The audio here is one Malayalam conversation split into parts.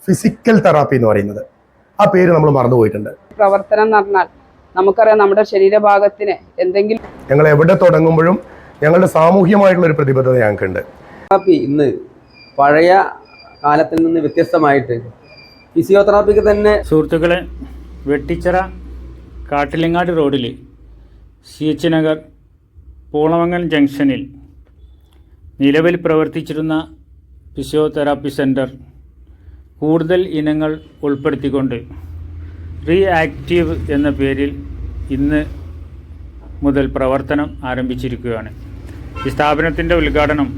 ഫിസിക്കൽ തെറാപ്പി എന്ന് പറയുന്നത്. ആ പേര് നമ്മൾ മറന്നുപോയിട്ടുണ്ട്. പ്രവർത്തനം എന്ന് പറഞ്ഞാൽ നമുക്കറിയാം, നമ്മുടെ ശരീരഭാഗത്തിന് എന്തെങ്കിലും ഞങ്ങൾ എവിടെ തുടങ്ങുമ്പോഴും ഞങ്ങളുടെ സാമൂഹ്യമായിട്ടുള്ള ഒരു പ്രതിബദ്ധത ഞങ്ങൾക്കുണ്ട്. തെറാപ്പി ഇന്ന് പഴയ കാലത്തിൽ നിന്ന് വ്യത്യസ്തമായിട്ട് ഫിസിയോതെറാപ്പിക്ക് തന്നെ. സുഹൃത്തുക്കളെ, വെട്ടിച്ചിറ കാട്ടിലങ്ങാട് റോഡിൽ CH നഗർ പൂളമംഗലം ജംഗ്ഷനിൽ നിലവിൽ പ്രവർത്തിച്ചിരുന്ന ഫിസിയോതെറാപ്പി സെൻറ്റർ കൂടുതൽ ഇനങ്ങൾ ഉൾപ്പെടുത്തിക്കൊണ്ട് റീആക്റ്റീവ് എന്ന പേരിൽ ഇന്ന് മുതൽ പ്രവർത്തനം ആരംഭിച്ചിരിക്കുകയാണ്. ഈ സ്ഥാപനത്തിൻ്റെ ഉദ്ഘാടനം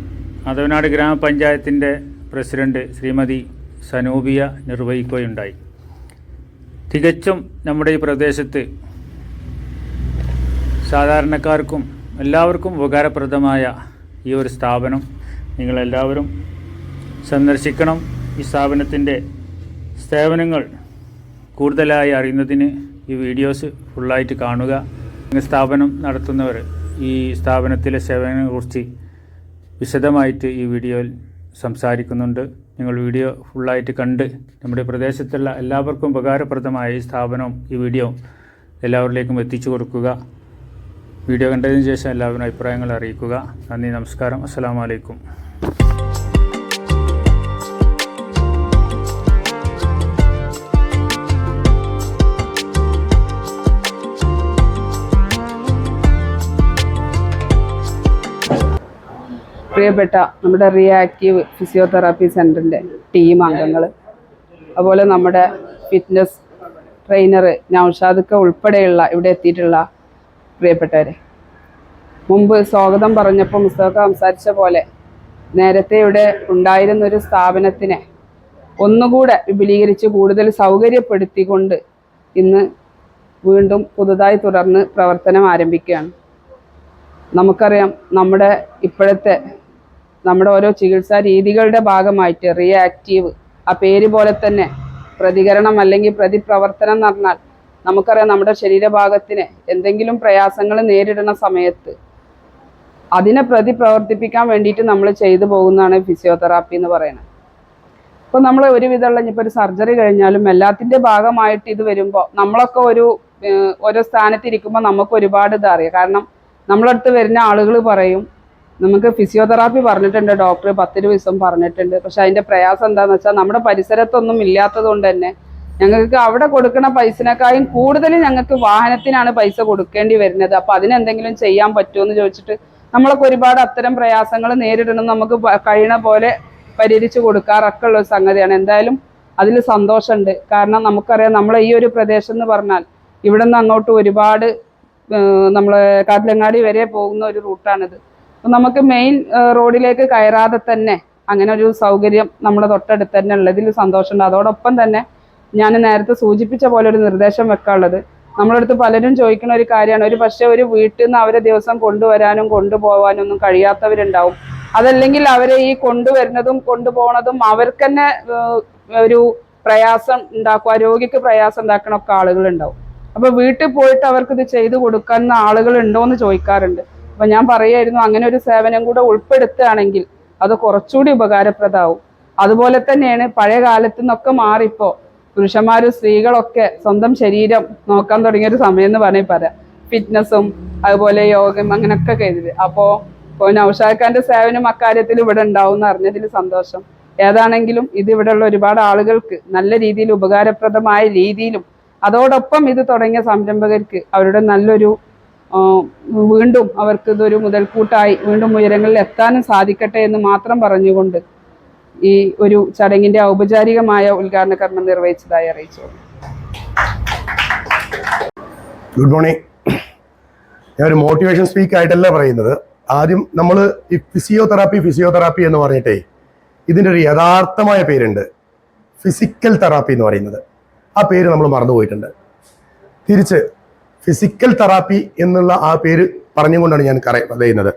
അതവനാട് ഗ്രാമപഞ്ചായത്തിൻ്റെ പ്രസിഡന്റ് ശ്രീമതി സനൂബിയ നിർവഹിക്കുകയുണ്ടായി. തികച്ചും നമ്മുടെ ഈ പ്രദേശത്ത് സാധാരണക്കാർക്കും എല്ലാവർക്കും ഉപകാരപ്രദമായ ഈ ഒരു സ്ഥാപനം നിങ്ങളെല്ലാവരും സന്ദർശിക്കണം. ഈ സ്ഥാപനത്തിൻ്റെ സേവനങ്ങൾ കൂടുതലായി അറിയുന്നതിന് ഈ വീഡിയോസ് ഫുള്ളായിട്ട് കാണുക. സ്ഥാപനം നടത്തുന്നവർ ഈ സ്ഥാപനത്തിലെ സേവനങ്ങളെക്കുറിച്ച് വിശദമായിട്ട് ഈ വീഡിയോയിൽ സംസാരിക്കുന്നുണ്ട്. നിങ്ങൾ വീഡിയോ ഫുള്ളായിട്ട് കണ്ട് നമ്മുടെ പ്രദേശത്തുള്ള എല്ലാവർക്കും ഉപകാരപ്രദമായ ഈ സ്ഥാപനവും ഈ വീഡിയോ എല്ലാവരിലേക്കും എത്തിച്ചു കൊടുക്കുക. വീഡിയോ കണ്ടതിന് ശേഷം എല്ലാവരും അഭിപ്രായങ്ങൾ അറിയിക്കുക. നന്ദി, നമസ്കാരം, അസ്സലാമു അലൈക്കും. പ്രിയപ്പെട്ട നമ്മുടെ റിയാക്റ്റീവ് ഫിസിയോതെറാപ്പി സെൻറ്ററിൻ്റെ ടീം അംഗങ്ങൾ, അതുപോലെ നമ്മുടെ ഫിറ്റ്നസ് ട്രെയിനർ നൗഷാദക്ക ഉൾപ്പെടെയുള്ള ഇവിടെ എത്തിയിട്ടുള്ള പ്രിയപ്പെട്ടവരെ, മുമ്പ് സ്വാഗതം പറഞ്ഞപ്പോൾ മുസ്തഫ സംസാരിച്ച പോലെ നേരത്തെ ഇവിടെ ഉണ്ടായിരുന്നൊരു സ്ഥാപനത്തിനെ ഒന്നുകൂടെ വിപുലീകരിച്ച് കൂടുതൽ സൗകര്യപ്പെടുത്തിക്കൊണ്ട് ഇന്ന് വീണ്ടും പുതുതായി തുടർന്ന് പ്രവർത്തനം ആരംഭിക്കുകയാണ്. നമുക്കറിയാം, നമ്മുടെ ഇപ്പോഴത്തെ നമ്മുടെ ഓരോ ചികിത്സാ രീതികളുടെ ഭാഗമായിട്ട് റിയാക്റ്റീവ്, ആ പേര് പോലെ തന്നെ പ്രതികരണം അല്ലെങ്കിൽ പ്രതിപ്രവർത്തനം എന്ന് പറഞ്ഞാൽ നമുക്കറിയാം, നമ്മുടെ ശരീരഭാഗത്തിന് എന്തെങ്കിലും പ്രയാസങ്ങൾ നേരിടുന്ന സമയത്ത് അതിനെ പ്രതിപ്രവർത്തിപ്പിക്കാൻ വേണ്ടിയിട്ട് നമ്മൾ ചെയ്തു പോകുന്നതാണ് ഫിസിയോതെറാപ്പി എന്ന് പറയുന്നത്. ഇപ്പോൾ നമ്മൾ ഒരുവിധമുള്ള ഇനിയിപ്പോൾ ഒരു സർജറി കഴിഞ്ഞാലും എല്ലാത്തിൻ്റെ ഭാഗമായിട്ട് ഇത് വരുമ്പോൾ നമ്മളൊക്കെ ഓരോ സ്ഥാനത്തിരിക്കുമ്പോൾ നമുക്ക് ഒരുപാട് ഇതറിയാം. കാരണം നമ്മളടുത്ത് വരുന്ന ആളുകൾ പറയും, നമുക്ക് ഫിസിയോതെറാപ്പി പറഞ്ഞിട്ടുണ്ട് ഡോക്ടർ, 10 ദിവസം പറഞ്ഞിട്ടുണ്ട്, പക്ഷെ അതിൻ്റെ പ്രയാസം എന്താണെന്ന് വെച്ചാൽ നമ്മുടെ പരിസരത്തൊന്നും ഇല്ലാത്തത് കൊണ്ട് തന്നെ ഞങ്ങൾക്ക് അവിടെ കൊടുക്കുന്ന പൈസനേക്കാളും കൂടുതൽ ഞങ്ങൾക്ക് വാഹനത്തിനാണ് പൈസ കൊടുക്കേണ്ടി വരുന്നത്. അപ്പോൾ അതിനെന്തെങ്കിലും ചെയ്യാൻ പറ്റുമോ എന്ന് ചോദിച്ചിട്ട് നമ്മളൊക്കെ ഒരുപാട് അത്തരം പ്രയാസങ്ങൾ നേരിടണം. നമുക്ക് കഴിയണ പോലെ പരിഹരിച്ച് കൊടുക്കാറൊക്കെ ഉള്ള ഒരു സംഗതിയാണ്. എന്തായാലും അതിൽ സന്തോഷമുണ്ട്. കാരണം നമുക്കറിയാം, നമ്മളെ ഈ ഒരു പ്രദേശം എന്ന് പറഞ്ഞാൽ ഇവിടെ നിന്ന് അങ്ങോട്ട് ഒരുപാട് നമ്മൾ കാട്ടിലങ്ങാടി വരെ പോകുന്ന ഒരു റൂട്ടാണിത്. അപ്പം നമുക്ക് മെയിൻ റോഡിലേക്ക് കയറാതെ തന്നെ അങ്ങനെ ഒരു സൗകര്യം നമ്മുടെ തൊട്ടടുത്ത് തന്നെ ഉള്ളതിൽ സന്തോഷമുണ്ട്. അതോടൊപ്പം തന്നെ ഞാൻ നേരത്തെ സൂചിപ്പിച്ച പോലെ ഒരു നിർദ്ദേശം വെക്കാനുള്ളത്, നമ്മളടുത്ത് പലരും ചോദിക്കുന്ന ഒരു കാര്യമാണ്, ഒരു വീട്ടിൽ നിന്ന് അവരെ ദിവസം കൊണ്ടുവരാനും കൊണ്ടുപോകാനും ഒന്നും കഴിയാത്തവരുണ്ടാവും. അതല്ലെങ്കിൽ അവരെ ഈ കൊണ്ടുവരുന്നതും കൊണ്ടുപോകുന്നതും അവർക്ക് തന്നെ ഒരു പ്രയാസം ഉണ്ടാക്കും, രോഗിക്ക് പ്രയാസം ഉണ്ടാക്കണമൊക്കെ ആളുകളുണ്ടാവും. അപ്പോൾ വീട്ടിൽ പോയിട്ട് അവർക്ക് ഇത് ചെയ്തു കൊടുക്കുന്ന ആളുകൾ ഉണ്ടോ എന്ന് ചോദിക്കാറുണ്ട്. അപ്പം ഞാൻ പറയായിരുന്നു, അങ്ങനെ ഒരു സേവനം കൂടെ ഉൾപ്പെടുത്തുകയാണെങ്കിൽ അത് കുറച്ചുകൂടി ഉപകാരപ്രദമാവും. അതുപോലെ തന്നെയാണ് പഴയ കാലത്തു നിന്നൊക്കെ മാറിപ്പോൾ പുരുഷന്മാരും സ്ത്രീകളൊക്കെ സ്വന്തം ശരീരം നോക്കാൻ തുടങ്ങിയൊരു സമയം എന്ന് പറയാം. ഫിറ്റ്നസ്സും അതുപോലെ യോഗയും അങ്ങനെയൊക്കെ ചെയ്തത്. അപ്പോൾ നൗഷാദ് ഖാന്റെ സേവനം അക്കാര്യത്തിൽ ഇവിടെ ഉണ്ടാവും എന്ന് അറിഞ്ഞതിൽ സന്തോഷം. ഏതാണെങ്കിലും ഇത് ഇവിടെയുള്ള ഒരുപാട് ആളുകൾക്ക് നല്ല രീതിയിൽ ഉപകാരപ്രദമായ രീതിയിലും അതോടൊപ്പം ഇത് തുടങ്ങിയ സംരംഭകർക്ക് അവരുടെ നല്ലൊരു വീണ്ടും അവർക്ക് ഇതൊരു മുതൽക്കൂട്ടായി വീണ്ടും ഉയരങ്ങളിൽ എത്താനും സാധിക്കട്ടെ എന്ന് മാത്രം പറഞ്ഞുകൊണ്ട് ഈ ഒരു ചടങ്ങിന്റെ ഔപചാരികമായ ഉദ്ഘാടന കർമ്മം നിർവഹിച്ചതായി അറിയിച്ചു. Good morning. ഞാൻ ഒരു മോട്ടിവേഷൻ സ്പീക്ക് ആയിട്ടല്ല പറയുന്നത്. ആദ്യം നമ്മൾ ഈ ഫിസിയോതെറാപ്പി എന്ന് പറഞ്ഞിട്ടേ ഇതിൻ്റെ ഒരു യഥാർത്ഥമായ പേരുണ്ട്, ഫിസിക്കൽ തെറാപ്പി എന്ന് പറയുന്നത്. ആ പേര് നമ്മൾ മറന്നുപോയിട്ടുണ്ട്. തിരിച്ച് ഫിസിക്കൽ തെറാപ്പി എന്നുള്ള ആ പേര് പറഞ്ഞുകൊണ്ടാണ് ഞാൻ പറയുന്നത്.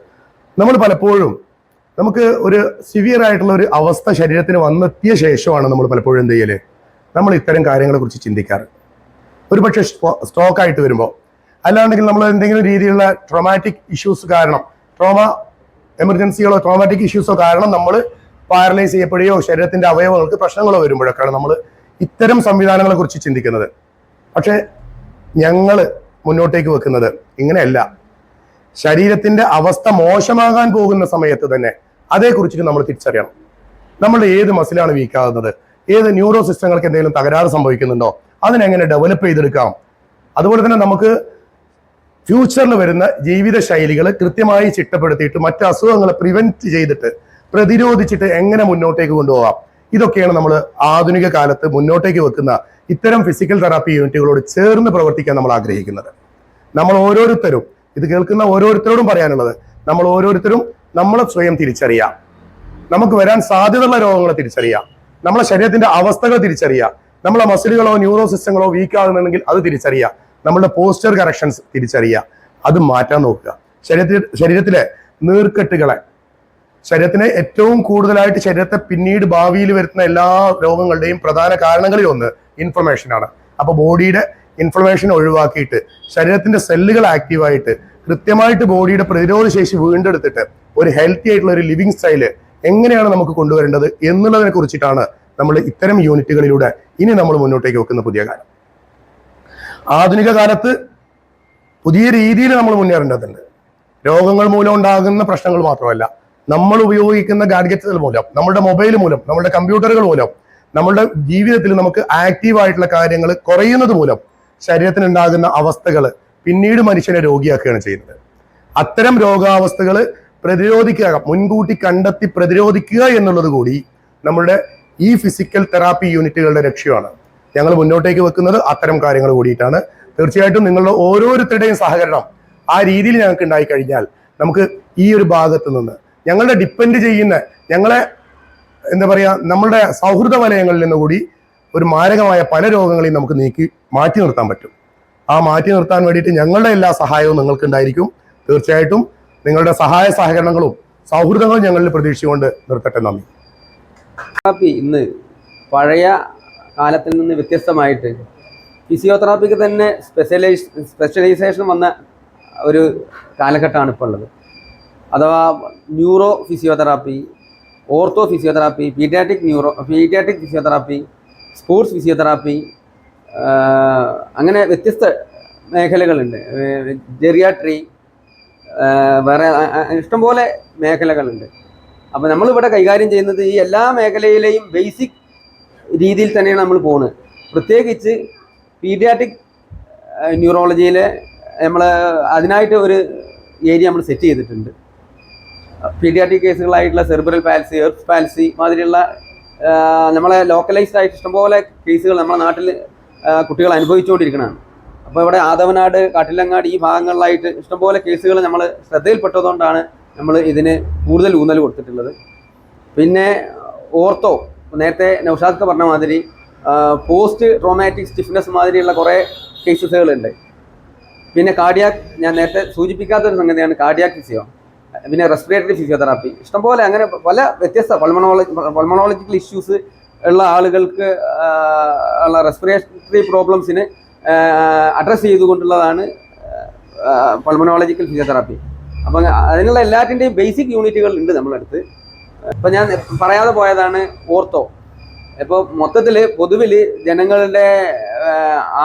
നമ്മൾ പലപ്പോഴും നമുക്ക് ഒരു സിവിയർ ആയിട്ടുള്ള ഒരു അവസ്ഥ ശരീരത്തിന് വന്നെത്തിയ ശേഷമാണ് നമ്മൾ പലപ്പോഴും എന്ത് ചെയ്യല്, നമ്മൾ ഇത്തരം കാര്യങ്ങളെ കുറിച്ച് ചിന്തിക്കാറ്. ഒരു പക്ഷേ സ്ട്രോക്ക് ആയിട്ട് വരുമ്പോൾ, അല്ലാണ്ടെങ്കിൽ നമ്മൾ എന്തെങ്കിലും രീതിയിലുള്ള ട്രോമാറ്റിക് ഇഷ്യൂസ് കാരണം, എമർജൻസികളോ ട്രോമാറ്റിക് ഇഷ്യൂസോ കാരണം നമ്മൾ പാരലൈസ് ചെയ്യപ്പെടുകയോ ശരീരത്തിന്റെ അവയവങ്ങൾക്ക് പ്രശ്നങ്ങളോ വരുമ്പോഴൊക്കെയാണ് നമ്മൾ ഇത്തരം സംവിധാനങ്ങളെ കുറിച്ച് ചിന്തിക്കുന്നത്. പക്ഷെ ഞങ്ങൾ മുന്നോട്ടേക്ക് വെക്കുന്നത് ഇങ്ങനെയല്ല. ശരീരത്തിന്റെ അവസ്ഥ മോശമാകാൻ പോകുന്ന സമയത്ത് തന്നെ അതേക്കുറിച്ചിട്ട് നമ്മൾ തിരിച്ചറിയണം. നമ്മളുടെ ഏത് മസിലാണ് വീക്കാകുന്നത്, ഏത് ന്യൂറോ സിസ്റ്റങ്ങൾക്ക് എന്തെങ്കിലും തകരാറ് സംഭവിക്കുന്നുണ്ടോ, അതിനെങ്ങനെ ഡെവലപ്പ് ചെയ്തെടുക്കാം. അതുപോലെ തന്നെ നമുക്ക് ഫ്യൂച്ചറിൽ വരുന്ന ജീവിത ശൈലികൾ കൃത്യമായി ചിട്ടപ്പെടുത്തിയിട്ട് മറ്റ് അസുഖങ്ങളെ പ്രിവെന്റ് ചെയ്തിട്ട് പ്രതിരോധിച്ചിട്ട് എങ്ങനെ മുന്നോട്ടേക്ക് കൊണ്ടുപോകാം. ഇതൊക്കെയാണ് നമ്മൾ ആധുനിക കാലത്ത് മുന്നോട്ടേക്ക് വെക്കുന്ന ഇത്തരം ഫിസിക്കൽ തെറാപ്പി യൂണിറ്റുകളോട് ചേർന്ന് പ്രവർത്തിക്കാൻ നമ്മൾ ആഗ്രഹിക്കുന്നത്. നമ്മൾ ഓരോരുത്തരും, ഇത് കേൾക്കുന്ന ഓരോരുത്തരോടും പറയാനുള്ളത്, നമ്മൾ ഓരോരുത്തരും നമ്മളെ സ്വയം തിരിച്ചറിയാം. നമുക്ക് വരാൻ സാധ്യതയുള്ള രോഗങ്ങളെ തിരിച്ചറിയാം, നമ്മളെ ശരീരത്തിന്റെ അവസ്ഥകൾ തിരിച്ചറിയാം, നമ്മളെ മസിലുകളോ ന്യൂറോ സിസ്റ്റങ്ങളോ വീക്ക് ആകുന്നുണ്ടെങ്കിൽ അത് തിരിച്ചറിയാം, നമ്മളുടെ പോസ്റ്റർ കറക്ഷൻസ് തിരിച്ചറിയുക, അത് മാറ്റാൻ നോക്കുക. ശരീരത്തിലെ നീർക്കെട്ടുകളെ, ശരീരത്തിനെ ഏറ്റവും കൂടുതലായിട്ട് ശരീരത്തെ പിന്നീട് ഭാവിയിൽ വരുത്തുന്ന എല്ലാ രോഗങ്ങളുടെയും പ്രധാന കാരണങ്ങളിൽ ഒന്ന് ഇൻഫ്ലമേഷനാണ്. അപ്പൊ ബോഡിയുടെ ഇൻഫ്ലമേഷൻ ഒഴിവാക്കിയിട്ട് ശരീരത്തിന്റെ സെല്ലുകൾ ആക്റ്റീവായിട്ട് കൃത്യമായിട്ട് ബോഡിയുടെ പ്രതിരോധ ശേഷി വീണ്ടെടുത്തിട്ട് ഒരു ഹെൽത്തി ആയിട്ടുള്ള ഒരു ലിവിങ് സ്റ്റൈല് എങ്ങനെയാണ് നമുക്ക് കൊണ്ടുവരേണ്ടത് എന്നുള്ളതിനെ കുറിച്ചിട്ടാണ് നമ്മൾ ഇത്തരം യൂണിറ്റുകളിലൂടെ ഇനി നമ്മൾ മുന്നോട്ടേക്ക് വെക്കുന്ന പുതിയ കാലം. ആധുനിക കാലത്ത് പുതിയ രീതിയിൽ നമ്മൾ മുന്നേറേണ്ടതുണ്ട്. രോഗങ്ങൾ മൂലം ഉണ്ടാകുന്ന പ്രശ്നങ്ങൾ മാത്രമല്ല, നമ്മൾ ഉപയോഗിക്കുന്ന ഗാഡ്ജറ്റുകൾ മൂലം, നമ്മുടെ മൊബൈൽ മൂലം, നമ്മുടെ കമ്പ്യൂട്ടറുകൾ മൂലം, നമ്മുടെ ജീവിതത്തിൽ നമുക്ക് ആക്റ്റീവ് ആയിട്ടുള്ള കാര്യങ്ങൾ കുറയുന്നത് മൂലം ശരീരത്തിന് ഉണ്ടാകുന്ന അവസ്ഥകൾ പിന്നീട് മനുഷ്യനെ രോഗിയാക്കുകയാണ് ചെയ്യുന്നത്. അത്തരം രോഗാവസ്ഥകൾ പ്രതിരോധിക്കുക, മുൻകൂട്ടി കണ്ടെത്തി പ്രതിരോധിക്കുക എന്നുള്ളത് കൂടി നമ്മളുടെ ഈ ഫിസിക്കൽ തെറാപ്പി യൂണിറ്റുകളുടെ ലക്ഷ്യമാണ്. ഞങ്ങൾ മുന്നോട്ടേക്ക് വെക്കുന്നത് അത്തരം കാര്യങ്ങൾ കൂടിയിട്ടാണ്. തീർച്ചയായിട്ടും നിങ്ങളുടെ ഓരോരുത്തരുടെയും സഹകരണം ആ രീതിയിൽ ഞങ്ങൾക്ക് ഉണ്ടായി കഴിഞ്ഞാൽ നമുക്ക് ഈ ഒരു ഭാഗത്ത് നിന്ന് ഞങ്ങളുടെ ഡിപ്പെൻഡ് ചെയ്യുന്ന, ഞങ്ങളെ എന്താ പറയുക, നമ്മളുടെ സൗഹൃദ വലയങ്ങളിൽ നിന്ന് കൂടി ഒരു മാരകമായ പല രോഗങ്ങളെയും നമുക്ക് മാറ്റി നിർത്താൻ പറ്റും. ആ മാറ്റി നിർത്താൻ വേണ്ടിയിട്ട് ഞങ്ങളുടെ എല്ലാ സഹായവും നിങ്ങൾക്ക് ഉണ്ടായിരിക്കും. തീർച്ചയായിട്ടും നിങ്ങളുടെ സഹായ സഹകരണങ്ങളും സൗഹൃദങ്ങളും ഞങ്ങളിൽ പ്രതീക്ഷിച്ചുകൊണ്ട് നിർത്തട്ടെ. നന്ദി. തെറാപ്പി ഇന്ന് പഴയ കാലത്തിൽ നിന്ന് വ്യത്യസ്തമായിട്ട് ഫിസിയോതെറാപ്പിക്ക് തന്നെ സ്പെഷ്യലൈസേഷൻ വന്ന ഒരു കാലഘട്ടമാണ് ഇപ്പോൾ ഉള്ളത്. അഥവാ neuro physiotherapy, ortho physiotherapy, paediatric physiotherapy, sports physiotherapy, അങ്ങനെ വ്യത്യസ്ത മേഖലകളുണ്ട്. ജെറിയാട്രി, വേറെ ഇഷ്ടംപോലെ മേഖലകളുണ്ട്. അപ്പോൾ നമ്മളിവിടെ കൈകാര്യം ചെയ്യുന്നത് ഈ എല്ലാ മേഖലയിലെയും ബേസിക് രീതിയിൽ തന്നെയാണ് നമ്മൾ പോകുന്നത്. പ്രത്യേകിച്ച് പീഡിയാട്രിക് ന്യൂറോളജിയിലെ നമ്മൾ അതിനായിട്ട് ഒരു ഏരിയ നമ്മൾ സെറ്റ് ചെയ്തിട്ടുണ്ട്. പീഡിയാട്രിക് കേസുകളായിട്ടുള്ള സെറിബ്രൽ പാൽസി, എർത്ത് പാൽസി മാതിരിയുള്ള നമ്മളെ ലോക്കലൈസ്ഡ് ആയിട്ട് ഇഷ്ടംപോലെ കേസുകൾ നമ്മുടെ നാട്ടിൽ കുട്ടികൾ അനുഭവിച്ചുകൊണ്ടിരിക്കുന്നതാണ്. അപ്പോൾ ഇവിടെ ആദവനാട്, കാട്ടിലങ്ങാട് ഈ ഭാഗങ്ങളിലായിട്ട് ഇഷ്ടംപോലെ കേസുകൾ നമ്മൾ ശ്രദ്ധയിൽപ്പെട്ടതുകൊണ്ടാണ് നമ്മൾ ഇതിന് കൂടുതൽ ഊന്നൽ കൊടുത്തിട്ടുള്ളത്. പിന്നെ ഓർത്തോ, നേരത്തെ നൗഷാദ് പറഞ്ഞ മാതിരി പോസ്റ്റ് ട്രോമാറ്റിക് സ്റ്റിഫ്നെസ് മാതിരിയുള്ള കുറേ കേസുകളുണ്ട്. പിന്നെ കാർഡിയാക്, ഞാൻ നേരത്തെ സൂചിപ്പിക്കാത്തൊരു സംഗതിയാണ് കാർഡിയാക് ഫിസിയോ. പിന്നെ റെസ്പിറേറ്ററി ഫിസിയോതെറാപ്പി, ഇഷ്ടംപോലെ അങ്ങനെ പല വ്യത്യസ്ത പൾമണോളജിക്കൽ ഇഷ്യൂസ് ഉള്ള ആളുകൾക്ക് ഉള്ള റെസ്പിറേറ്ററി പ്രോബ്ലംസിന് അഡ്രസ്സ് ചെയ്തുകൊണ്ടുള്ളതാണ് പൾമണോളജിക്കൽ ഫിസിയോതെറാപ്പി. അപ്പം അതിനുള്ള എല്ലാറ്റിൻ്റെയും ബേസിക് യൂണിറ്റുകൾ ഉണ്ട് നമ്മളടുത്ത്. ഇപ്പം ഞാൻ പറയാതെ പോയതാണ് ഓർത്തോ. ഇപ്പോൾ മൊത്തത്തിൽ പൊതുവിൽ ജനങ്ങളുടെ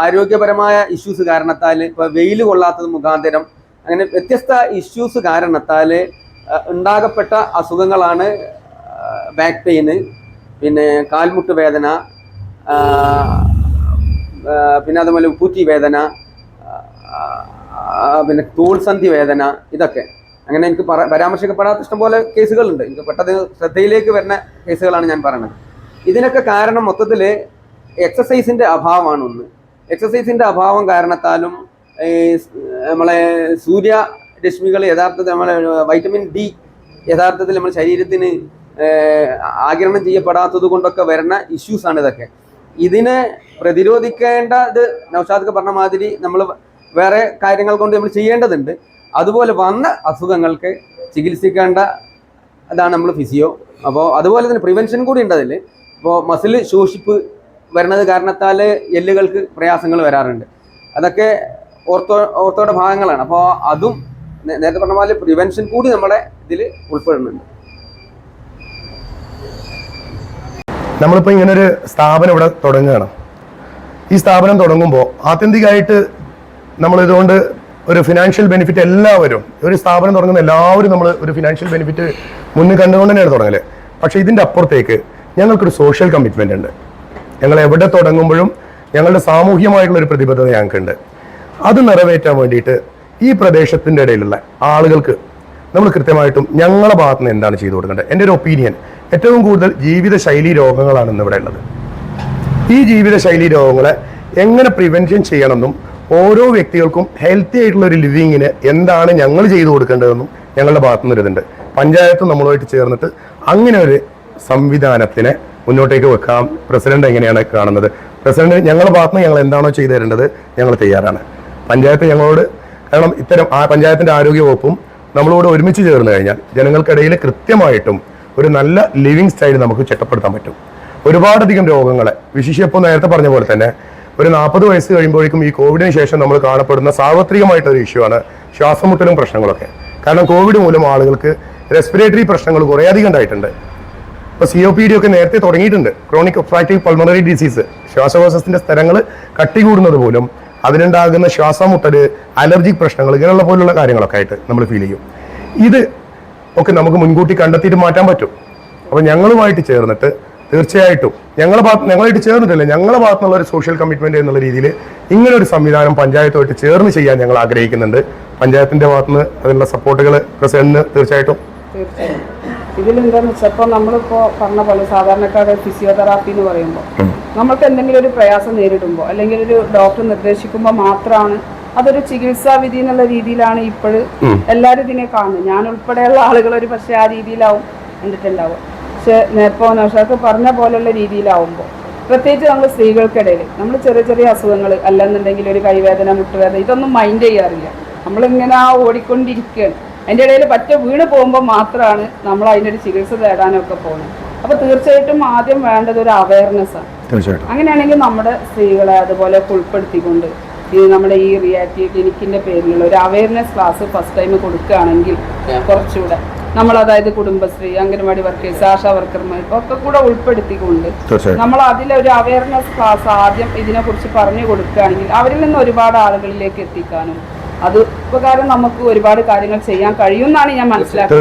ആരോഗ്യപരമായ ഇഷ്യൂസ് കാരണത്താൽ, ഇപ്പോൾ വെയിൽ കൊള്ളാത്തത് മുഖാന്തരം, അങ്ങനെ വ്യത്യസ്ത ഇഷ്യൂസ് കാരണത്താൽ ഉണ്ടാകപ്പെട്ട അസുഖങ്ങളാണ് ബാക്ക് പെയിന്, പിന്നെ കാൽമുട്ട് വേദന, പിന്നെ അതുപോലെ ഉപ്പൂറ്റി വേദന, പിന്നെ തോൾസന്ധി വേദന, ഇതൊക്കെ അങ്ങനെ എനിക്ക് പരാമർശിക്കപ്പെടാത്ത ഇഷ്ടംപോലെ കേസുകളുണ്ട്. എനിക്ക് പെട്ടെന്ന് ശ്രദ്ധയിലേക്ക് വരുന്ന കേസുകളാണ് ഞാൻ പറയുന്നത്. ഇതിനൊക്കെ കാരണം മൊത്തത്തിൽ എക്സസൈസിൻ്റെ അഭാവമാണ്. ഒന്ന്, എക്സസൈസിൻ്റെ അഭാവം കാരണത്താലും നമ്മളെ സൂര്യരശ്മികൾ യഥാർത്ഥത്തിൽ നമ്മളെ വൈറ്റമിൻ ഡി യഥാർത്ഥത്തിൽ നമ്മുടെ ശരീരത്തിന് ആഗിരണം ചെയ്യപ്പെടാത്തത് കൊണ്ടൊക്കെ വരുന്ന ഇഷ്യൂസാണ് ഇതൊക്കെ. ഇതിനെ പ്രതിരോധിക്കേണ്ടത് നൗഷാദ് പറഞ്ഞ മാതിരി നമ്മൾ വേറെ കാര്യങ്ങൾ കൊണ്ട് നമ്മൾ ചെയ്യേണ്ടതുണ്ട്. അതുപോലെ വന്ന അസുഖങ്ങൾക്ക് ചികിത്സിക്കേണ്ട അതാണ് നമ്മൾ ഫിസിയോ. അപ്പോൾ അതുപോലെ തന്നെ പ്രിവെൻഷൻ കൂടി ഉണ്ട് അതിൽ. ഇപ്പോൾ മസിൽ ശോഷിപ്പ് വരുന്നത് കാരണത്താൽ എല്ലുകൾക്ക് പ്രയാസങ്ങൾ വരാറുണ്ട്. അതൊക്കെ ഓർത്തോയുടെ ഭാഗങ്ങളാണ്. അപ്പോൾ അതും നേരത്തെ പറഞ്ഞ പോലെ പ്രിവെൻഷൻ കൂടി നമ്മുടെ ഇതിൽ ഉൾപ്പെടുന്നുണ്ട്. നമ്മളിപ്പോൾ ഇങ്ങനൊരു സ്ഥാപനം ഇവിടെ തുടങ്ങുകയാണ്. ഈ സ്ഥാപനം തുടങ്ങുമ്പോൾ ആത്യന്തികമായിട്ട് നമ്മളിതുകൊണ്ട് ഒരു ഫിനാൻഷ്യൽ ബെനിഫിറ്റ് എല്ലാവരും, ഒരു സ്ഥാപനം തുടങ്ങുന്ന എല്ലാവരും നമ്മൾ ഒരു ഫിനാൻഷ്യൽ ബെനിഫിറ്റ് മുന്നിൽ കണ്ടുകൊണ്ട് തന്നെയാണ് തുടങ്ങല്. പക്ഷേ ഇതിൻ്റെ അപ്പുറത്തേക്ക് ഞങ്ങൾക്കൊരു സോഷ്യൽ കമ്മിറ്റ്മെൻ്റ് ഉണ്ട്. ഞങ്ങൾ എവിടെ തുടങ്ങുമ്പോഴും ഞങ്ങളുടെ സാമൂഹ്യമായിട്ടുള്ള ഒരു പ്രതിബദ്ധത ഞങ്ങൾക്കുണ്ട്. അത് നിറവേറ്റാൻ വേണ്ടിയിട്ട് ഈ പ്രദേശത്തിൻ്റെ ഇടയിലുള്ള ആളുകൾക്ക് നമ്മൾ കൃത്യമായിട്ടും ഞങ്ങളുടെ ഭാഗത്ത് നിന്ന് എന്താണ് ചെയ്തു കൊടുക്കേണ്ടത്. എൻ്റെ ഒരു ഒപ്പീനിയൻ, ഏറ്റവും കൂടുതൽ ജീവിതശൈലി രോഗങ്ങളാണ് ഇന്ന് ഇവിടെ ഉള്ളത്. ഈ ജീവിതശൈലി രോഗങ്ങളെ എങ്ങനെ പ്രിവെൻഷൻ ചെയ്യണമെന്നും ഓരോ വ്യക്തികൾക്കും ഹെൽത്തി ആയിട്ടുള്ള ഒരു ലിവിങ്ങിന് എന്താണ് ഞങ്ങൾ ചെയ്തു കൊടുക്കേണ്ടതെന്നും ഞങ്ങളുടെ ഭാഗത്തു നിന്ന് ഇതുണ്ട്. പഞ്ചായത്തും നമ്മളുമായിട്ട് ചേർന്നിട്ട് അങ്ങനെ ഒരു സംവിധാനത്തിനെ മുന്നോട്ടേക്ക് വെക്കാം. പ്രസിഡന്റ് എങ്ങനെയാണ് കാണുന്നത്? പ്രസിഡന്റ് ഞങ്ങളുടെ ഭാഗത്ത് നിന്ന് ഞങ്ങൾ എന്താണോ ചെയ്തു തരേണ്ടത് ഞങ്ങൾ തയ്യാറാണ്. പഞ്ചായത്ത് ഞങ്ങളോട്, കാരണം ഇത്തരം പഞ്ചായത്തിന്റെ ആരോഗ്യ വകുപ്പും നമ്മളോട് ഒരുമിച്ച് ചേർന്ന് കഴിഞ്ഞാൽ ജനങ്ങൾക്കിടയിൽ കൃത്യമായിട്ടും ഒരു നല്ല ലിവിങ് സ്റ്റൈൽ നമുക്ക് ചിട്ടപ്പെടുത്താൻ പറ്റും. ഒരുപാടധികം രോഗങ്ങളെ, വിശേഷിപ്പോൾ നേരത്തെ പറഞ്ഞ പോലെ തന്നെ ഒരു 40 വയസ്സ് കഴിയുമ്പോഴേക്കും ഈ കോവിഡിന് ശേഷം നമ്മൾ കാണപ്പെടുന്ന സാർവത്രികമായിട്ടൊരു ഇഷ്യൂ ആണ് ശ്വാസമുട്ടലും പ്രശ്നങ്ങളൊക്കെ. കാരണം കോവിഡ് മൂലം ആളുകൾക്ക് റെസ്പിറേറ്ററി പ്രശ്നങ്ങൾ കുറേയധികം ഉണ്ടായിട്ടുണ്ട്. ഇപ്പോൾ COPD ഒക്കെ നേരത്തെ തുടങ്ങിയിട്ടുണ്ട്. ക്രോണിക് ഒബ്സ്ട്രക്റ്റീവ് പൾമണറി ഡിസീസ്, ശ്വാസകോശത്തിന്റെ സ്ഥലങ്ങൾ കട്ടി കൂടുന്നത് പോലും അതിനുണ്ടാകുന്ന ശ്വാസമുട്ടൽ, അലർജിക് പ്രശ്നങ്ങൾ, ഇങ്ങനെയുള്ള പോലുള്ള കാര്യങ്ങളൊക്കെ ആയിട്ട് നമ്മൾ ഫീൽ ചെയ്യും. ഇത് ഒക്കെ നമുക്ക് മുൻകൂട്ടി കണ്ടെത്തിയിട്ട് മാറ്റാൻ പറ്റും. അപ്പോൾ ഞങ്ങളുമായിട്ട് ചേർന്നിട്ട് തീർച്ചയായിട്ടും ഞങ്ങളായിട്ട് ചേർന്നിട്ടില്ല, ഞങ്ങളുടെ ഭാഗത്തുനിന്നുള്ള ഒരു സോഷ്യൽ കമ്മിറ്റ്മെന്റ് എന്നുള്ള രീതിയിൽ ഇങ്ങനെ ഒരു സംവിധാനം പഞ്ചായത്തുമായിട്ട് ചേർന്ന് ചെയ്യാൻ ഞങ്ങൾ ആഗ്രഹിക്കുന്നുണ്ട്. പഞ്ചായത്തിന്റെ ഭാഗത്തുനിന്ന് അതിനുള്ള സപ്പോർട്ടുകൾ പ്രസിഡന്റിന് തീർച്ചയായിട്ടും. ഇതിലെന്താന്ന് വെച്ചാൽ ഇപ്പോൾ നമ്മളിപ്പോൾ പറഞ്ഞ പോലെ സാധാരണക്കാരുടെ ഫിസിയോതെറാപ്പി എന്ന് പറയുമ്പോൾ നമ്മൾക്ക് എന്തെങ്കിലും ഒരു പ്രയാസം നേരിടുമ്പോൾ അല്ലെങ്കിൽ ഒരു ഡോക്ടർ നിർദ്ദേശിക്കുമ്പോൾ മാത്രമാണ് അതൊരു ചികിത്സാ വിധി എന്നുള്ള രീതിയിലാണ് ഇപ്പോഴും എല്ലാവരും ഇതിനെ കാണുന്നത്. ഞാൻ ഉൾപ്പെടെയുള്ള ആളുകൾ ഒരു പക്ഷേ ആ രീതിയിലാവും കണ്ടിട്ടുണ്ടാവുക. പക്ഷെ ഇപ്പോൾ നൗഷാദ് പറഞ്ഞ പോലുള്ള രീതിയിലാവുമ്പോൾ പ്രത്യേകിച്ച് നമ്മൾ സ്ത്രീകൾക്കിടയിൽ നമ്മൾ ചെറിയ ചെറിയ അസുഖങ്ങൾ അല്ലെന്നുണ്ടെങ്കിൽ ഒരു കൈവേദന, മുട്ടുവേദന, ഇതൊന്നും മൈൻഡ് ചെയ്യാറില്ല. നമ്മളിങ്ങനെ ഓടിക്കൊണ്ടിരിക്കുകയാണ്. അതിൻ്റെ ഇടയിൽ പറ്റ വീണ് പോകുമ്പോൾ മാത്രമാണ് നമ്മൾ അതിനൊരു ചികിത്സ തേടാനൊക്കെ പോകുന്നത്. അപ്പോൾ തീർച്ചയായിട്ടും ആദ്യം വേണ്ടത് ഒരു അവയർനെസ്സാണ്. അങ്ങനെയാണെങ്കിൽ നമ്മുടെ സ്ത്രീകളെ അതുപോലെ ഉൾപ്പെടുത്തിക്കൊണ്ട് നമ്മുടെ ഈ റിയാക്റ്റീവ് ക്ലിനിക്കിൻ്റെ പേരിലുള്ള ഒരു അവയർനെസ് ക്ലാസ് ഫസ്റ്റ് ടൈം കൊടുക്കുകയാണെങ്കിൽ കുറച്ചുകൂടെ നമ്മൾ, അതായത് കുടുംബശ്രീ, അംഗൻവാടി വർക്കേഴ്സ്, ആശാ വർക്കർമാർ ഒക്കെ കൂടെ ഉൾപ്പെടുത്തിക്കൊണ്ട് നമ്മൾ അതിലൊരു അവയർനെസ് ക്ലാസ് ആദ്യം ഇതിനെക്കുറിച്ച് പറഞ്ഞു കൊടുക്കുകയാണെങ്കിൽ അവരിൽ നിന്ന് ഒരുപാട് ആളുകളിലേക്ക് എത്തിക്കാനും അത് ഉപകാരം നമുക്ക് ഒരുപാട് കാര്യങ്ങൾ ചെയ്യാൻ കഴിയുമെന്നാണ് ഞാൻ മനസ്സിലാക്കുന്നത്.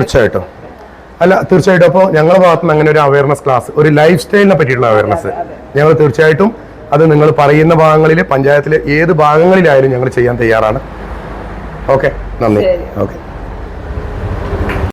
തീർച്ചയായിട്ടും. അപ്പോൾ ഞങ്ങളുടെ ഭാഗത്ത് നിന്ന് അങ്ങനെ ഒരു അവയർനെസ് ക്ലാസ്, ഒരു ലൈഫ് സ്റ്റൈലിനെ പറ്റിയിട്ടുള്ള അവയർനെസ് ഞങ്ങൾ തീർച്ചയായിട്ടും അത് നിങ്ങൾ പറയുന്ന ഭാഗങ്ങളിൽ, പഞ്ചായത്തിലെ ഏത് ഭാഗങ്ങളിലായാലും ഞങ്ങൾ ചെയ്യാൻ തയ്യാറാണ്. ഓക്കെ, നന്ദി. ഓക്കെ.